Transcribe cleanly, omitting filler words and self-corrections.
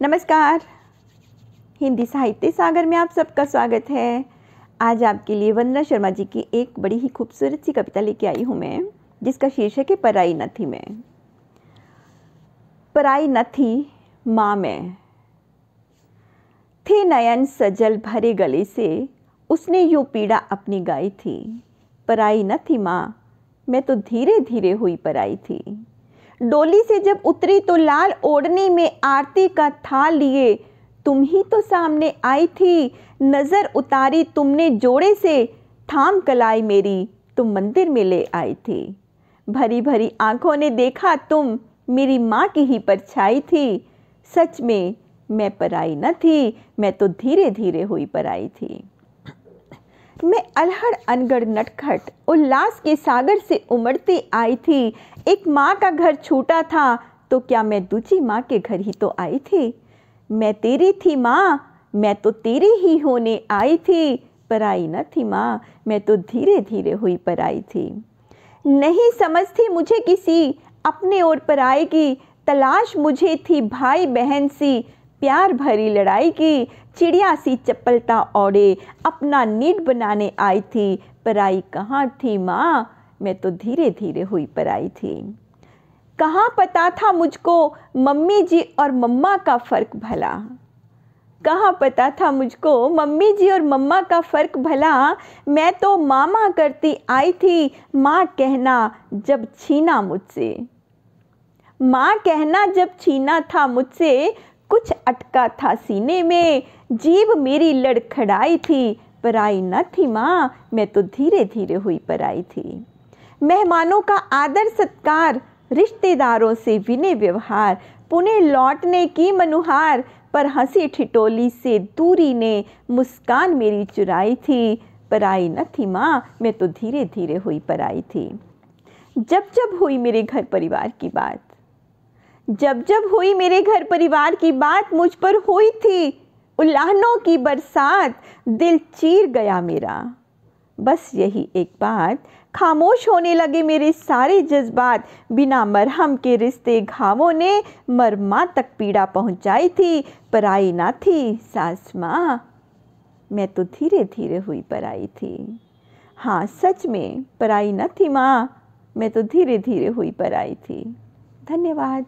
नमस्कार। हिंदी साहित्य सागर में आप सबका स्वागत है। आज आपके लिए वंदना शर्मा जी की एक बड़ी ही खूबसूरत सी कविता लेके आई हूँ मैं, जिसका शीर्षक है पराई न थी मैं। पराई न थी माँ मैं, थे नयन सजल भरे गले से, उसने यूँ पीड़ा अपनी गाई थी। पराई न थी माँ, मैं तो धीरे धीरे हुई पराई थी। डोली से जब उतरी तो लाल ओढ़नी में आरती का थाल लिए तुम ही तो सामने आई थी। नजर उतारी तुमने जोड़े से, थाम कलाई मेरी तुम मंदिर में ले आई थी। भरी भरी आंखों ने देखा तुम मेरी माँ की ही परछाई थी। सच में मैं पराई न थी, मैं तो धीरे धीरे हुई पराई थी। मैं अलहड़ अनगढ़ नटखट उल्लास के सागर से उमड़ती आई थी। एक माँ का घर छूटा था तो क्या मैं दूसरी माँ के घर ही तो आई थी। मैं तेरी थी माँ, मैं तो तेरी ही होने आई थी। पराई न थी माँ, मैं तो धीरे धीरे हुई पराई थी। नहीं समझ थी मुझे किसी अपने ओर पराई की, तलाश मुझे थी भाई बहन सी प्यार भरी लड़ाई की। चिड़िया सी चपलता ओढ़े अपना नीड बनाने आई थी। पराई कहाँ थी माँ, मैं तो धीरे धीरे हुई पराई थी। कहाँ पता था मुझको मम्मी जी और मम्मा का फ़र्क भला। कहाँ पता था मुझको मम्मी जी और मम्मा का फ़र्क भला। मैं तो मामा करती आई थी, माँ कहना जब छीना मुझसे। माँ कहना जब छीना था मुझसे, कुछ अटका था सीने में, जीभ मेरी लड़खड़ाई थी। पराई न थी माँ, मैं तो धीरे धीरे हुई पराई थी। मेहमानों का आदर सत्कार, रिश्तेदारों से विनय व्यवहार, पुणे लौटने की मनुहार, पर हंसी ठिठोली से दूरी ने मुस्कान मेरी चुराई थी। पराई न थी माँ, मैं तो धीरे धीरे हुई पराई थी। जब जब हुई मेरे घर परिवार की बात, जब जब हुई मेरे घर परिवार की बात, मुझ पर हुई थी उल्लाहनों की बरसात। दिल चीर गया मेरा, बस यही एक बात, खामोश होने लगे मेरे सारे जज्बात। बिना मरहम के रिश्ते घावों ने मरमा तक पीड़ा पहुंचाई थी। पराई ना थी सास माँ, मैं तो धीरे धीरे हुई पराई थी। हाँ सच में पराई न थी माँ, मैं तो धीरे धीरे हुई पराई थी। धन्यवाद।